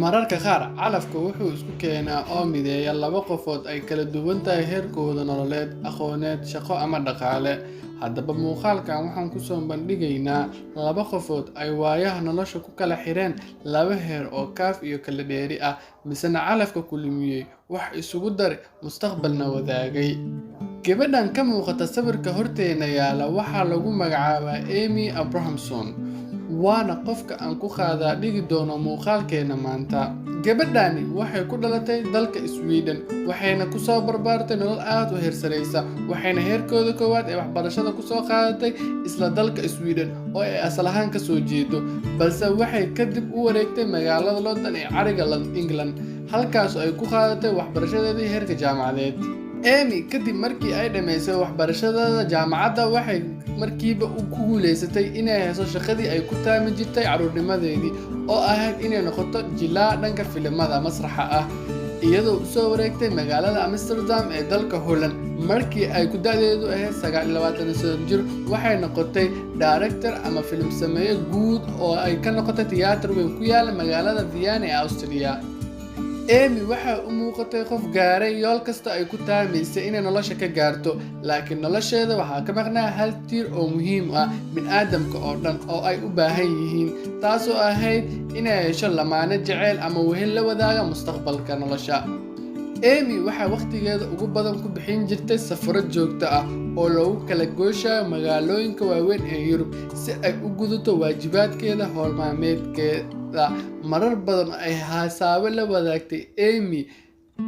mararka qaar calafku wuxuu isku keenaa oo mideeya laba qofood ay kala duwan tahay heerkooda nololeed, aqooneed, shaqo ama dhaqaale. Haddaba muuqaalkan waxaan ku soo bandhigaynaa laba qofood ay waayaha nolosha ku kala xireen laba heer oo kaaf iyo kala dheeri ah, misena calafka kulmiyey wax isugu dari mustaqbalna wadaagay. Gabadhan ka muuqata sawirka horteena yaala waxaa lagu magacaabaa Amy Abrahamson, waana qofka aan ku qaadaa dhigi doono muuqaalkeena maanta. Gabadhani waxay ku dhalatay dalka Sweden, waxayna ku soo barbaartay nolol aad u heersareysa, waxayna heerkooda koowaad ee waxbarashada ku soo qaadatay isla dalka Sweden oo ay asal ahaan ka soo jeedo, balse waxay kadib u wareegtay magaalada London ee cariga England, halkaas oo ay ku qaadatay waxbarashadeedii heerka jaamacadeed. Amy kadib markii ay dhameysay waxbarashada jaamacadda waxay markiiba ku guuleysatay inay hesho shaqadii ay ku taami jirtay caruurnimadeedii oo ahayd inay noqoto jilaa dhanka filimada masraxa ah, iyadoo u soo wareegtay magaalada Amsterdam ee dalka Holland. Markii ay ku da'deedu ahayd 29 jir waxay noqotay director ama film sameeye guud oo ay ka noqotay tiyaatar weyn ku yaala magaalada Vienna ee Austria. Amy waxay u muuqatay qof gaaray yool kasta ay ku taamaysay inay nolosha ka gaarto, laakiin nolosheeda waxaa ka maqnaa hal tiir oo muhiim ah bini'aadamka oo dhan oo ay u baahan yihiin, taasoo ahayd inay hesho lamaane jecel ama wehel la wadaaga mustaqbalka nolosha. Amy waxay waqtigeeda ugu badan ku bixin jirtay safaro joogto ah oo loogu kala gooshayo magaalooyinka waaweyn ee Yurub si ay u gudato waajibaadkeeda howl maalmeedkeeda. Marar badan ay haasaabo la wadaagtay Amy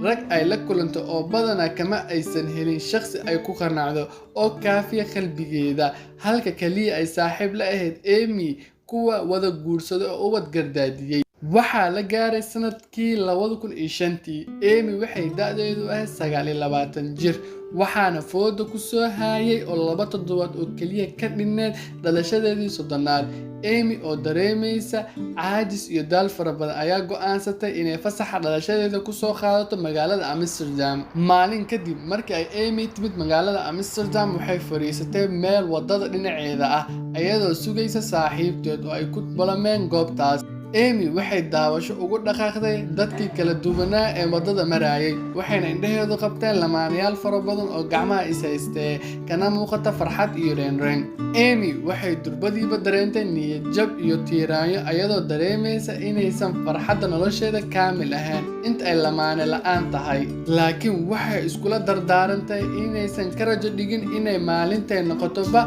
rag ay la kulanto oo badanaa kama aysan helin shaqsi ay ku qanacdo oo kaafiya qalbigeeda, halka kaliya ay saaxiib la ahayd Amy kuwa wada guursada oo ubad gardaadiyey. waxaa la gaaray sanadkii 2005. Amy waxay da'deedu ahayd 29 jir, waxaana fooda ku soo haayay oo 2 toddobaad oo kaliya ka dhineed dhalashadeedii 30aad. Amy oo dareemaysa caajis iyo daal fara badan ayaa go'aansatay inay fasaxa dhalashadeeda ku soo qaadato magaalada Amsterdam. Maalin kadib markii ay Amy timid magaalada Amsterdam waxay fariisatay meel wadada dhinaceeda ah iyadoo sugaysa saaxiibteed oo ay ku balameen goobtaas. Amy waxay daawasho ugu dhaqaaqday dadkii kala duwanaa ee wadada marayay, waxayna indhaheedu qabteen lamaanayaal fara badan oo gacmaha is haystee kana muuqata farxad iyo reenreen. Amy waxay durbadiiba dareentay niyad jab iyo tiiraanyo iyadoo dareemaysa inaysan farxadda nolosheeda kaamil ahayn inta ay lamaane la'aan tahay, laakiin waxay iskula dardaarantay inaysan ka rajo dhigin inay maalintay noqotoba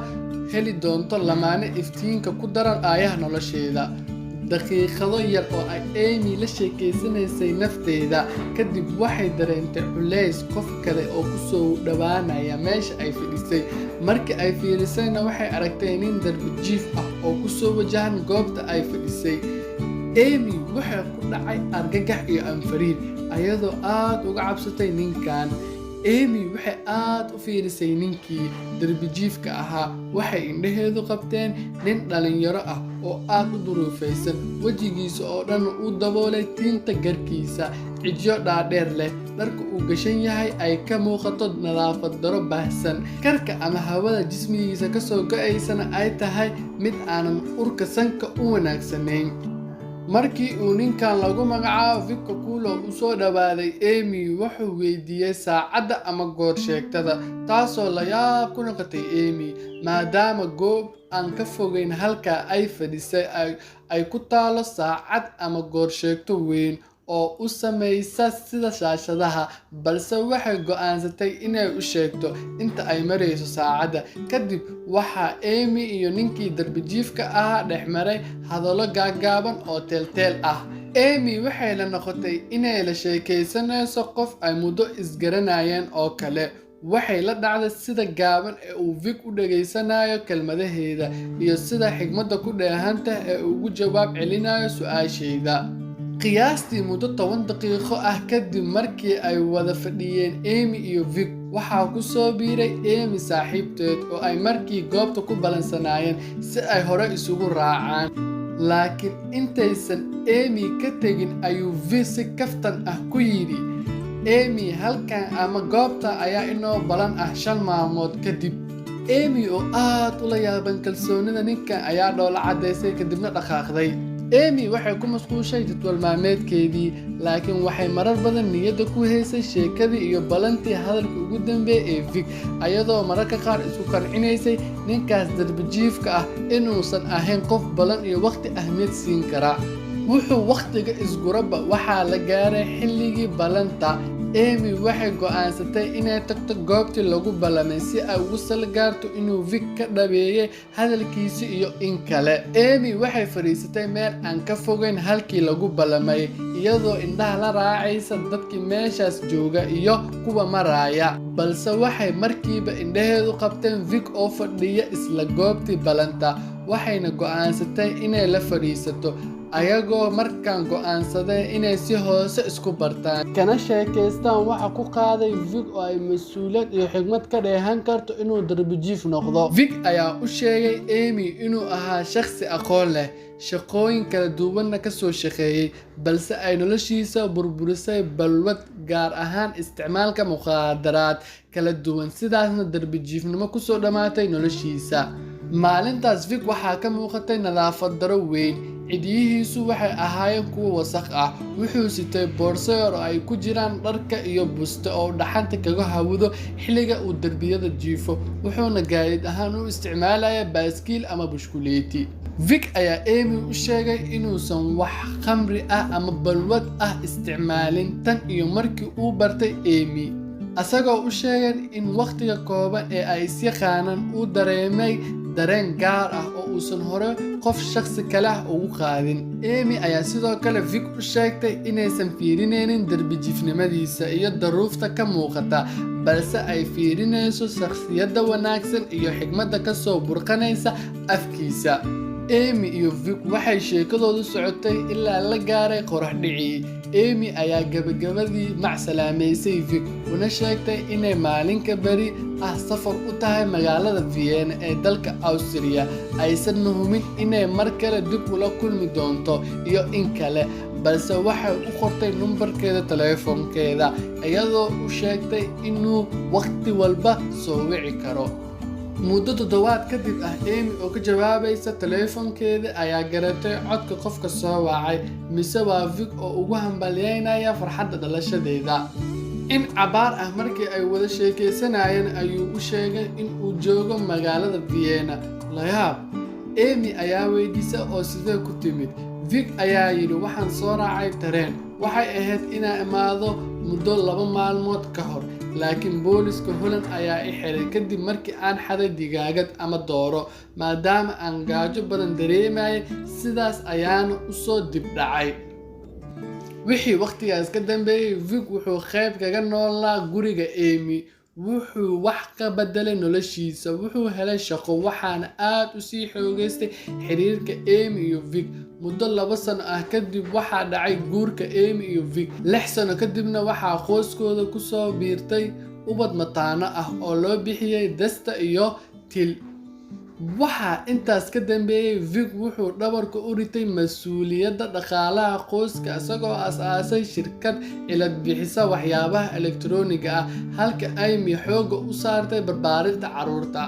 heli doonto lamaane iftiinka ku daran aayaha nolosheeda. daqiiqado yar oo ay Amy la sheekeysanaysay nafteeda kadib waxay dareentay culays qof kale oo ku soo dhawaanaya meesha ay fadhisay. Markii ay fiirisayna waxay aragtay nin darbi jiif ah oo ku soo wajahan goobta ay fadhisay. Amy waxay ku dhacay argagax iyo anfariir iyadoo aad uga cabsatay ninkan. Amy waxay aad u fiirisay ninkii darbi jiifka ahaa, waxay indhaheedu qabteen nin dhalinyaro ah oo aad u duruufaysan, wejigiisa oo dhan u daboolay tinta garkiisa, cidyo dhaadheer leh, dharka uu gashan yahay ay ka muuqato nadaafad daro baahsan, karka ama hawada jismigiisa ka soo go'aysana ay tahay mid aanan urka sanka u wanaagsanayn. Markii uu ninkan lagu magacaabo Victor Kulo u soo dhawaaday, Amy wuxuu weydiiyay saacadda ama goor sheegtada, taasoo la yaab ku noqotay Amy maadaama goob aan ka fogeyn halka ay fadhisay ay ku taalo saacad ama goor sheegto weyn oo u samaysa sida shaashadaha, balse waxay go'aansatay inay u sheegto inta ay marayso saacadda. Kadib waxaa Amy iyo ninkii darbi jiifka ahaa dhexmaray hadallo gaagaaban oo teelteel ah. Amy waxay la noqotay inay la sheekaysanayso qof ay muddo isgaranayeen oo kale. Waxay la dhacday sida gaaban ee uu Vic u dhageysanayo kelmadaheeda iyo sida xigmadda ku dheehanta ee uu ugu jawaab celinayo su'aasheeda. qiyaastii muddo 10 daqiiqo ah kadib markii ay wada fadhiyeen Amy iyo Vic, waxaa ku soo biiray Amy saaxiibteed oo ay markii goobta ku balansanaayeen si ay hore isugu raacaan. Laakiin intaysan Amy ka tegin ayuu Vic si kaftan ah ku yidhi, Amy halkan ama goobta ayaa inoo balan ah 5 maalmood kadib. Amy oo aad ula yaaban kalsoonida ninkan ayaa dhoola cadeysay kadibna dhaqaaqday. Amy waxay ku mashquushay jadwal maalmeedkeedii, laakiin waxay marar badan niyadda ku haysay sheekadii iyo balantii hadalkii ugu dambeeyay ee Vic, ayadoo mararka qaar isku qancinaysay ninkaas darbijiifka ah inuusan ahayn qof balan iyo waqti ahmiyad siin kara. wuxuu waqtiga isguraba waxaa la gaaray xilligii balanta. Amy waxay go'aansatay inay tagto goobtii lagu ballamay si ay ugu salgaarto inuu Vic ka dhabeeyay hadalkiisa iyo in kale. Amy waxay fariisatay meel aan ka fogeyn halkii lagu ballamay, iyadoo indhaha la raacaysa dadkii meeshaas jooga iyo kuwa maraya, balse waxay markiiba indhaheedu qabteen Vic oo fadhiya isla goobtii balanta. waxayna go'aansatay inay la fadhiisato, ayagoo markaan go'aansaday inay si hoose isku bartaan kana sheekaystaan waxa ku qaaday Vic oo ay mas'uuliyad iyo xigmad ka dheehan karto inuu darbijiif noqdo. Vic ayaa u sheegay Amy inuu ahaa shakhsi aqoon leh, shaqooyin kala duwanna ka soo shaqeeyay, balse ay noloshiisa burburisay balwad, gaar ahaan isticmaalka muqaadaraad kala duwan, sidaasna darbijiifnimo ku soo dhamaatay noloshiisa. maalintaas Vic waxaa ka muuqatay nadaafad daro weyn, cidiyihiisu waxay ahaayeen kuwo wasakh ah. wuxuu sitay boorso yar oo ay ku jiraan dharka iyo buste oo dhaxanta kaga hawdo xilliga uu darbiyada jiifo, wuxuuna gaadiid ahaan u isticmaalaya baaskiil ama bushkuleeti. Vic ayaa Amy u sheegay inuusan wax khamri ah ama balwad ah isticmaalin tan iyo markii uu bartay Amy, asagoo u sheegay in waqtiga kooban ee ay is yaqaanaan uu dareemay dareen gaar ah oo uusan hore qof shakhsi kale ah ugu qaadin. Amy ayaa sidoo kale Vic u sheegtay inaysan fiirinaynin darbijiifnimadiisa iyo daruufta ka muuqata, balse ay fiirinayso shakhsiyadda wanaagsan iyo xigmadda ka soo burqanaysa afkiisa. Amy iyo Vic waxay sheekadoodu socotay ilaa la gaaray qorax dhicii. Amy ayaa gabagabadii macsalaameysay Vic, una sheegtay inay maalinka beri ah safar u tahay magaalada Vienna ee dalka Austria, aysan humin inay mar kale dib ula kulmi doonto iyo in kale, balse waxay u qortay numbarkeeda taleefankeeda, iyadoo u sheegtay inuu waqti walba soo wici karo. muddo 7 kadib ah, Amy oo ka jawaabaysa taleefankeeda ayaa garatay codka qofka soo wacay, mise waa Vic oo ugu hambalyeynaya farxadda dhalashadeeda. in cabaar ah markii ay wada sheekaysanayeen ayuu u sheegay in uu joogo magaalada Vienna. layaab, Amy ayaa weydiisay oo sidee ku timid. Vic ayaa yidhi waxaan soo raacay tareen, waxay ahayd inaan imaado muddo 2 maalmood ka hor, laakiin booliska Holland ayaa i xiray kadib markii aan xaday digaagad ama dooro, maadaama aan gaajo badan dareemayay, sidaas ayaana u soo dib dhacay. wixii waqtigaas ka dambeeyay Vic wuxuu qayb kaga noolaa guriga Amy, wuxuu wax ka bedelay noloshiisa, wuxuu helay shaqo, waxaana aad u sii xoogaystay xiriirka Amy iyo Vic. muddo 2 sano ah kadib waxaa dhacay guurka Amy iyo Vic. 6 sano kadibna waxaa qoyskooda ku soo biirtay ubad mataano ah oo loo bixiyay Desta iyo Till. waxaa intaas ka dambeeyay Vic wuxuu dhabarka u ritay mas'uuliyadda dhaqaalaha qoyska, isagoo asaasay shirkad cilad bixisa waxyaabaha elektarooniga ah, halka Amy xoogga u saartay barbaarinta carruurta.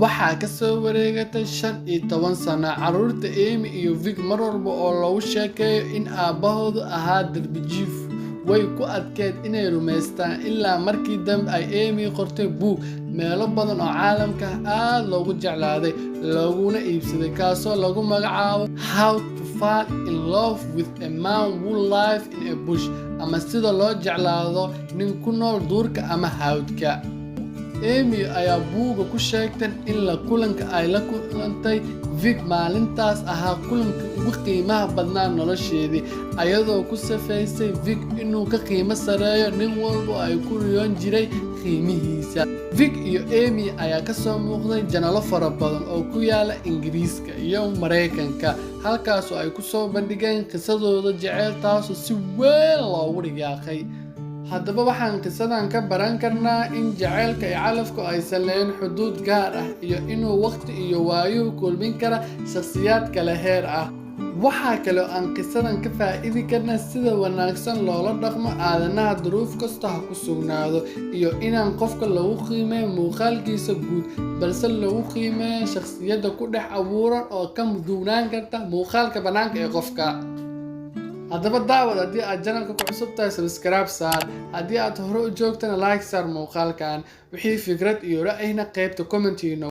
waxaa ka soo wareegatay 15 sano. carruurta Amy iyo Vic mar walba oo lagu sheekeeyo in aabbahoodu ahaa darbijiif, way ku adkeed inay rumaystaan, ilaa markii dambe ay Amy qortay buug meelo badan oo caalamka aad loogu jeclaaday looguna iibsaday, kaasoo lagu magacaabo How to Fall in Love with a Man Who Lives in a Bush, ama sida loo jeclaado nin ku nool duurka ama hawdka. Amy ayaa buugga ku sheegtay in la kulanka ay la kulantay Vic maalintaas ahaa kulankii ugu qiimaha badnaa nolosheedii, ayadoo ku safaysay Vic inuu ka qiimo sareeyo nin walba ay ku riyoon jiray qiimihiisa. Vic iyo Amy ayaa ka soo muuqday janalo fara badan oo ku yaala Ingiriiska iyo Mareykanka, halkaasoo ay ku soo bandhigeen qisadooda jacayl, taasoo si weyn loogu riyaaqay. haddaba waxaan qisadan ka baran karnaa in jacaylka iyo calafku aysan lahayn xuduud gaar ah, iyo inuu waqti iyo waayuhu kulmin kara shakhsiyaad kala heer ah. waxaa kale oo aan qisadan ka faa'iidi karnaa sida wanaagsan loola dhaqmo aadanaha duruuf kasta ha ku sugnaado iyo inaan qofka lagu qiimeeyo muuqaalkiisa guud balse lagu qiimeeyo shakhsiyadda ku dhex abuuran oo ka duwanaan karta muuqaalka bannaanka ee qofka. haddaba daawad haddii aad channelka ku cusub tahay subscribe saar, haddii aad hore u joogtana like saar muuqaalkan, wixii fikrad iyo ra'yina qaybta comment